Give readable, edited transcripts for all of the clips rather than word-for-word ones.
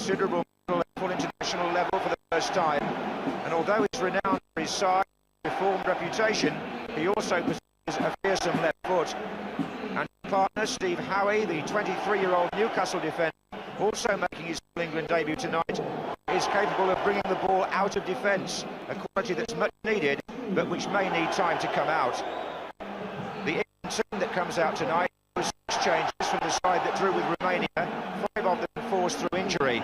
considerable medal at full international level for the first time. And although he's renowned for his size and reformed reputation, he also possesses a fearsome left foot. And his partner, Steve Howie, the 23-year-old Newcastle defender, also making his England debut tonight, is capable of bringing the ball out of defence, a quality that's much needed, but which may need time to come out. The England team that comes out tonight was 6 changes from the side that drew with Romania, 5 of them forced through injury.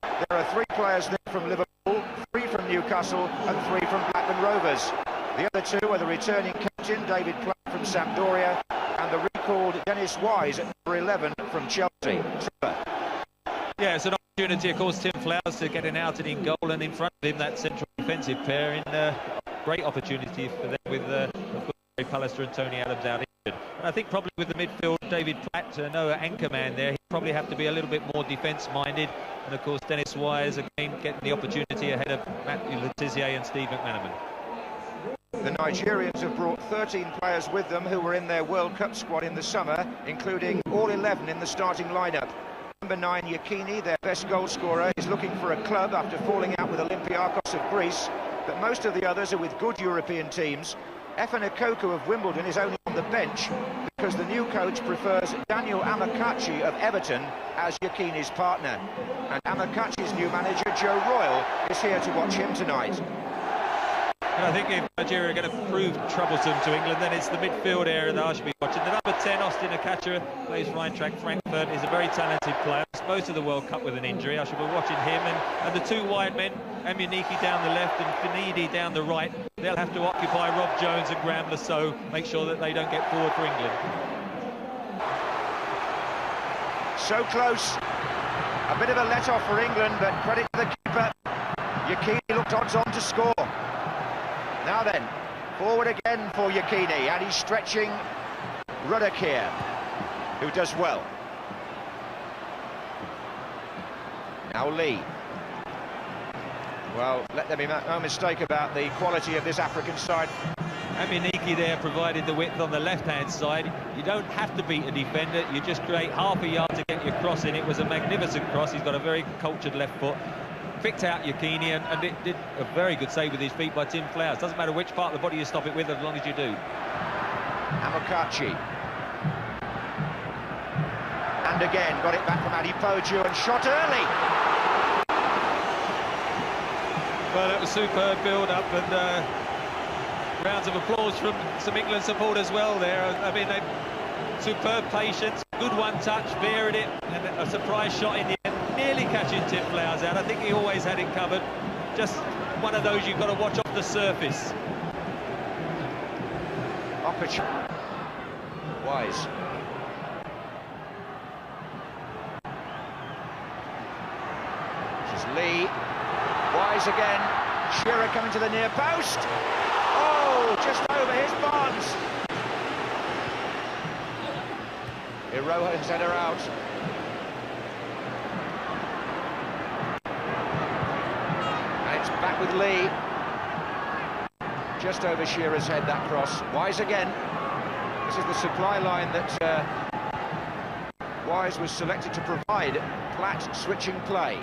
There are 3 players there from Liverpool, 3 from Newcastle and 3 from Blackburn Rovers. The other 2 are the returning captain, David Platt from Sampdoria, and the recalled Dennis Wise at number 11 from Chelsea. Yeah, it's an opportunity, of course, Tim Flowers to get an outed in goal, and in front of him that central defensive pair in great opportunity for them with Gary Pallister and Tony Adams out injured. And I think probably with the midfield, David Platt, no anchor man there, he'd probably have to be a little bit more defence-minded. And of course, Dennis Wise again getting the opportunity ahead of Matthew Letizier and Steve McManaman. The Nigerians have brought 13 players with them who were in their World Cup squad in the summer, including all 11 in the starting lineup. Number 9, Yakini, their best goal scorer, is looking for a club after falling out with Olympiacos of Greece, but most of the others are with good European teams. Efan Ekoku of Wimbledon is only on the bench because the new coach prefers Daniel Amokachi of Everton as Yakini's partner. And Amokachi's new manager, Joe Royle, is here to watch him tonight. And I think if Nigeria are going to prove troublesome to England, then it's the midfield area that I should be watching. The number 10, Austin Akacha, plays for Eintracht Frankfurt, is a very talented player. Most of the World Cup with an injury. I should be watching him. And the 2 wide men, Amuniki down the left and Finidi down the right, they'll have to occupy Rob Jones and Graham Lasso, make sure that they don't get forward for England. So close. A bit of a let-off for England, but credit to the keeper. Yakini looked odds-on to score. Now then, forward again for Yakini, and he's stretching Ruddock here, who does well. Now Lee. Well, let there be no mistake about the quality of this African side. Amuniki there provided the width on the left-hand side. You don't have to beat a defender, you just create half a yard to get your cross in. It was a magnificent cross. He's got a very cultured left foot. Picked out Yakini, and it did a very good save with his feet by Tim Flowers. Doesn't matter which part of the body you stop it with, as long as you do. Amokachi. And again, got it back from Adipoju and shot early. Well, it was superb build-up, and rounds of applause from some England support as well there. I mean, superb patience, good one-touch, varied it, and a surprise shot in the end. Nearly catching Tim Flowers out. I think he always had it covered. Just one of those you've got to watch off the surface. Opportunity. Wise. This is Lee. Wise again. Shearer coming to the near post. Oh, just over his Barnes. Iroha's header out. Back with Lee. Just over Shearer's head, that cross. Wise again. This is the supply line that Wise was selected to provide. Platt switching play.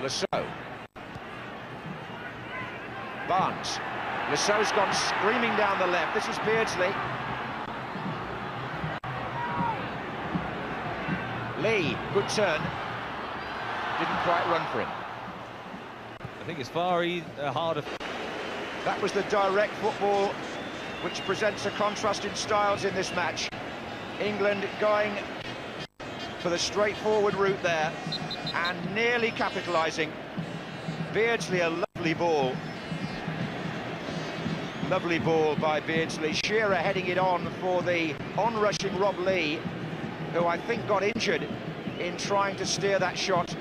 Lasso. Barnes. Lasso's gone screaming down the left. This is Beardsley. Lee, good turn. Didn't quite run for him. I think it's far harder. That was the direct football which presents a contrast in styles in this match. England going for the straightforward route there and nearly capitalising. Beardsley, a lovely ball. Lovely ball by Beardsley. Shearer heading it on for the on-rushing Rob Lee, who I think got injured in trying to steer that shot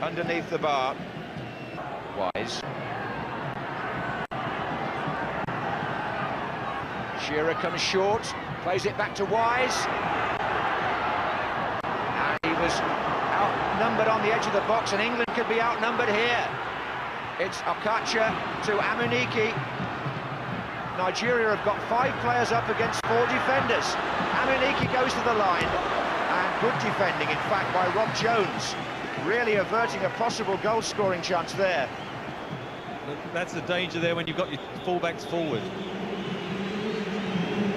underneath the bar. Wise. Shearer comes short, plays it back to Wise. And he was outnumbered on the edge of the box, and England could be outnumbered here. It's Akacha to Amuniki. Nigeria have got 5 players up against 4 defenders. Amuniki goes to the line, and good defending, in fact, by Rob Jones, really averting a possible goal-scoring chance there. That's the danger there when you've got your fullbacks forward.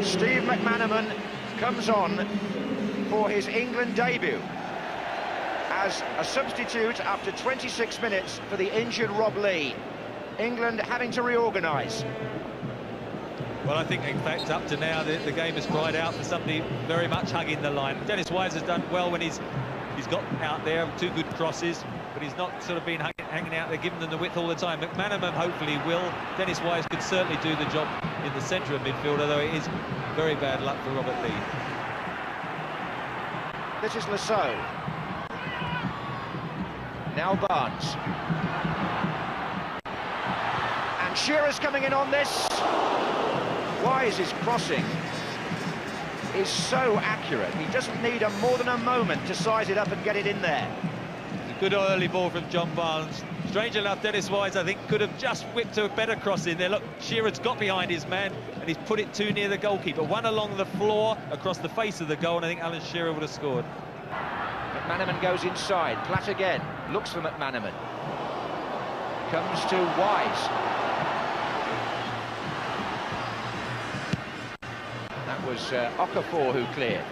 Steve McManaman comes on for his England debut as a substitute after 26 minutes for the injured Rob Lee. England having to reorganise. Well, I think, in fact, up to now, the game has cried out for somebody very much hugging the line. Dennis Wise has done well when he's got out there, 2 good crosses, but he's not sort of been hanging out there, giving them the width all the time. McManaman hopefully will. Dennis Wise could certainly do the job in the centre of midfield, although it is very bad luck for Robert Lee. This is Lasso. Now Barnes. And Shearer's coming in on this. Wise's crossing is so accurate. He doesn't need more than a moment to size it up and get it in there. It's a good early ball from John Barnes. Strange enough, Dennis Wise, I think, could have just whipped a better cross in there. Look, Shearer's got behind his man, and he's put it too near the goalkeeper. One along the floor, across the face of the goal, and I think Alan Shearer would have scored. McManaman goes inside. Platt again. Looks for McManaman. Comes to Wise. That was Okafor who cleared.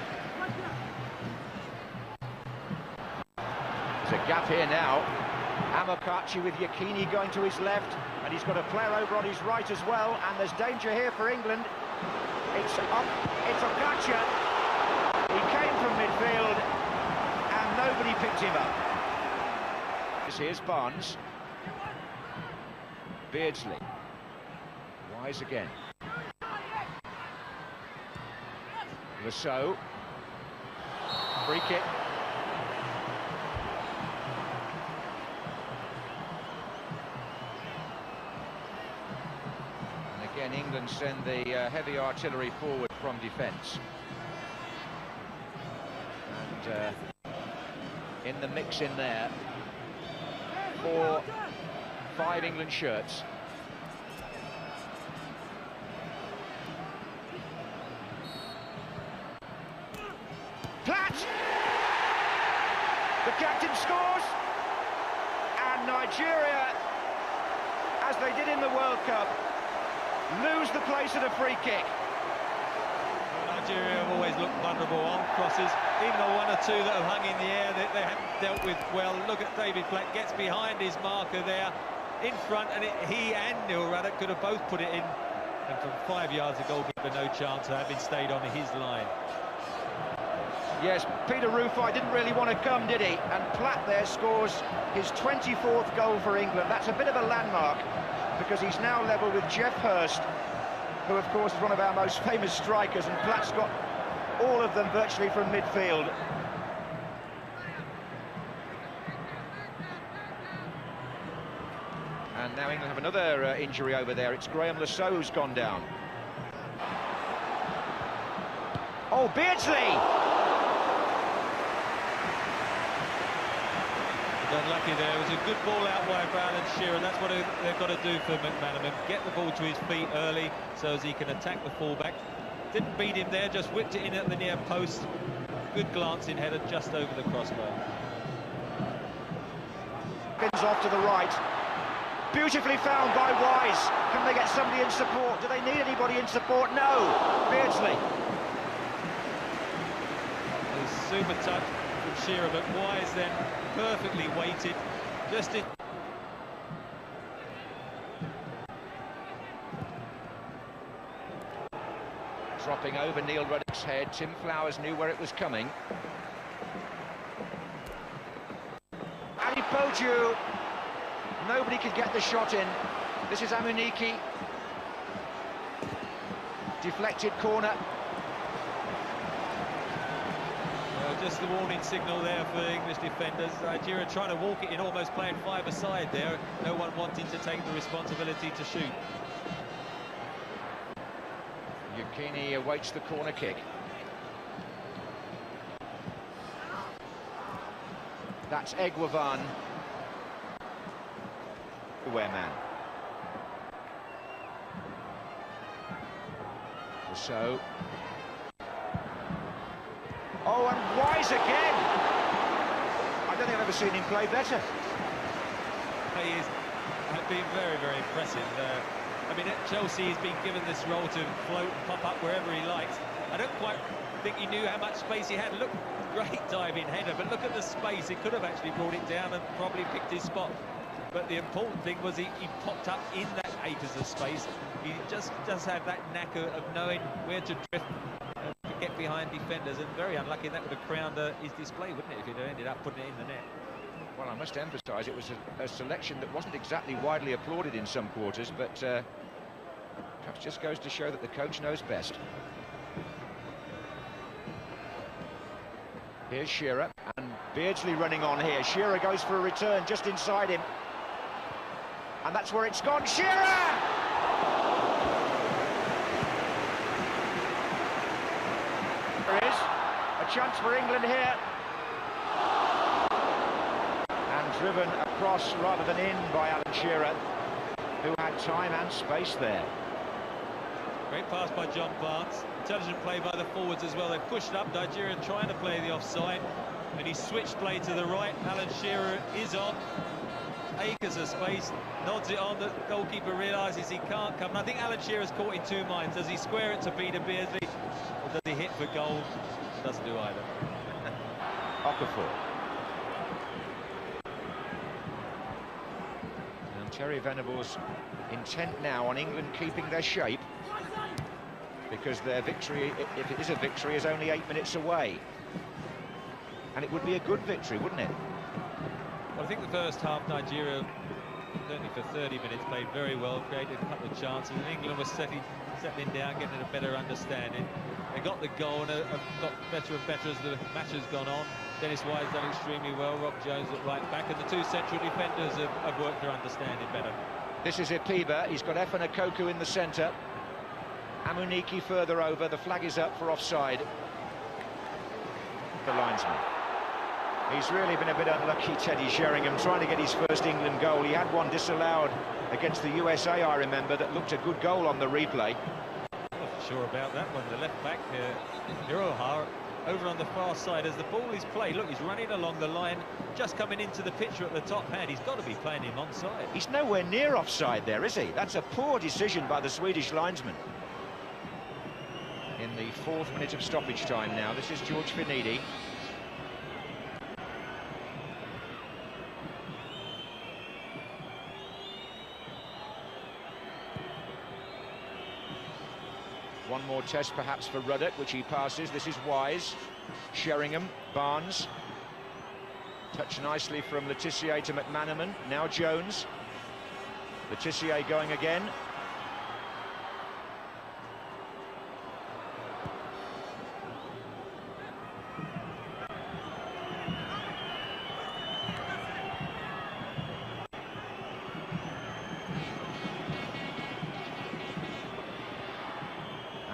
There's a gap here now. Amokachi with Yekini going to his left, and he's got a player over on his right as well, and there's danger here for England. It's Okacha. He came from midfield, and nobody picked him up. Here's Barnes. Beardsley. Wise again. Lasso. Free kick. And again, England send the heavy artillery forward from defence. And in the mix in there, 5 England shirts. Platt! The captain scores, and Nigeria, as they did in the World Cup, lose the place at a free kick. Well, Nigeria have always looked vulnerable on crosses, even the 1 or 2 that have hung in the air that they haven't dealt with well. Look at David Platt, gets behind his marker there, in front, and he and Neil Ruddock could have both put it in, and from 5 yards the goalkeeper no chance of having stayed on his line. Yes, Peter Rufai didn't really want to come, did he? And Platt there scores his 24th goal for England. That's a bit of a landmark, because he's now level with Jeff Hurst, who of course is one of our most famous strikers, and Platt's got all of them virtually from midfield. And now England have another injury over there. It's Graham Lasso who's gone down. Oh, Beardsley! Unlucky there. It was a good ball out wide for Alan Shearer, and that's what they've got to do for McManaman. Get the ball to his feet early so as he can attack the fullback. Didn't beat him there, just whipped it in at the near post. Good glancing header just over the crossbar. Spins off to the right. Beautifully found by Wise. Can they get somebody in support? Do they need anybody in support? No! Beardsley. A super touch from Shearer, but Wise then perfectly weighted, just in. Dropping over Neil Ruddock's head. Tim Flowers knew where it was coming. Adipoju. Nobody could get the shot in. This is Amuniki. Deflected corner. Just the warning signal there for English defenders. Nigeria trying to walk it in, almost playing 5-a-side there. No one wanting to take the responsibility to shoot. Yekini awaits the corner kick. That's Egwavan. Where man? So Oh, and Wise again! I don't think I've ever seen him play better. He is been very, very impressive. I mean, at Chelsea, he's been given this role to float and pop up wherever he likes. I don't quite think he knew how much space he had. Look, great diving header, but look at the space. He could have actually brought it down and probably picked his spot. But the important thing was he popped up in that acres of space. He just does have that knack of knowing where to drift and get behind defenders, and very unlucky. That would have crowned his display, wouldn't it, if he'd ended up putting it in the net. Well, I must emphasise it was a selection that wasn't exactly widely applauded in some quarters, but perhaps just goes to show that the coach knows best. Here's Shearer, and Beardsley running on here. Shearer goes for a return just inside him. And that's where it's gone. Shearer! There is a chance for England here. And driven across rather than in by Alan Shearer, who had time and space there. Great pass by John Barnes. Intelligent play by the forwards as well. They pushed up, Nigeria trying to play the offside, and he switched play to the right. Alan Shearer is on. Acres of space, nods it on. The goalkeeper realises he can't come. And I think Alan Shearer's caught in two minds. Does he square it to Peter Beardsley, or does he hit for goal? Doesn't do either. Okafor. And Terry Venables intent now on England keeping their shape, because their victory, if it is a victory, is only 8 minutes away. And it would be a good victory, wouldn't it? Well, I think the first half, Nigeria, certainly for 30 minutes, played very well, created a couple of chances, and England was settling down, getting a better understanding. They got the goal and have got better and better as the match has gone on. Dennis Wise done extremely well, Rob Jones at right back, and the two central defenders have worked their understanding better. This is Ipiba. He's got Efan Okoku in the centre. Amuniki further over. The flag is up for offside. The linesman. He's really been a bit unlucky, Teddy Sheringham, trying to get his first England goal. He had one disallowed against the USA, I remember, that looked a good goal on the replay. Not sure about that one. The left back, Hiroha, over on the far side as the ball is played. Look, he's running along the line, just coming into the picture at the top hand. He's got to be playing him onside. He's nowhere near offside there, is he? That's a poor decision by the Swedish linesman. In the 4th minute of stoppage time now, this is George Finidi. One more test perhaps for Ruddock, which he passes. This is Wise, Sheringham, Barnes. Touch nicely from Letitia to McManaman. Now Jones. Letitia going again.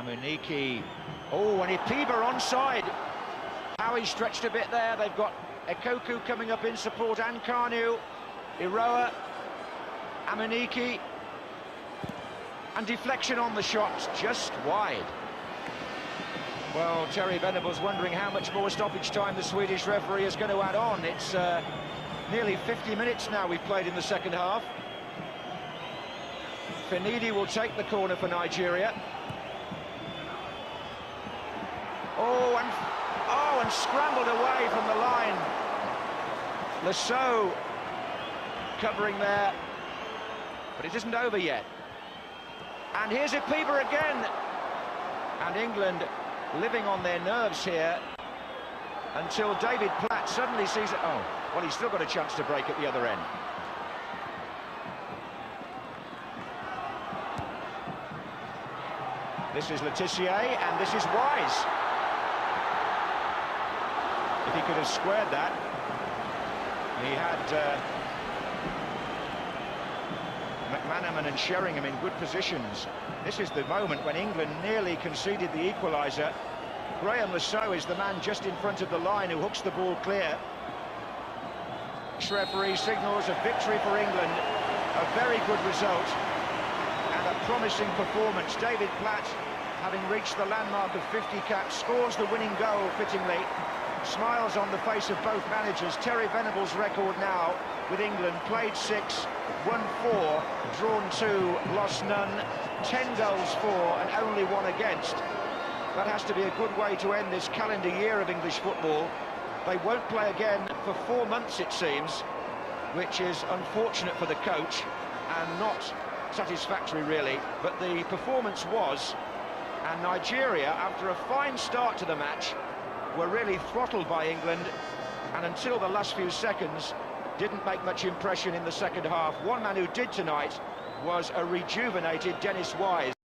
Amuniki. Oh, and Ipiba onside. How he stretched a bit there. They've got Okoku coming up in support, and Kanu, Iroha, Amuniki, and deflection on the shot, just wide. Well, Terry Venables wondering how much more stoppage time the Swedish referee is going to add on. It's nearly 50 minutes now we've played in the second half. Finidi will take the corner for Nigeria. Oh, and scrambled away from the line. Lasso covering there, but it isn't over yet. And here's Ipiba again. And England living on their nerves here until David Platt suddenly sees it. Oh, well, he's still got a chance to break at the other end. This is Letitia, and this is Wise. If he could have squared that, he had McManaman and Sheringham in good positions. This is the moment when England nearly conceded the equaliser. Graham Lasso is the man just in front of the line who hooks the ball clear. Referee signals a victory for England, a very good result and a promising performance. David Platt having reached the landmark of 50 caps, scores the winning goal fittingly. Smiles on the face of both managers. Terry Venable's record now with England: played 6, won 4, drawn 2, lost none, 10 goals for and only 1 against. That has to be a good way to end this calendar year of English football. They won't play again for 4 months, it seems, which is unfortunate for the coach and not satisfactory really, but the performance was. And Nigeria, after a fine start to the match, were really throttled by England, and until the last few seconds didn't make much impression in the second half. One man who did tonight was a rejuvenated Dennis Wise.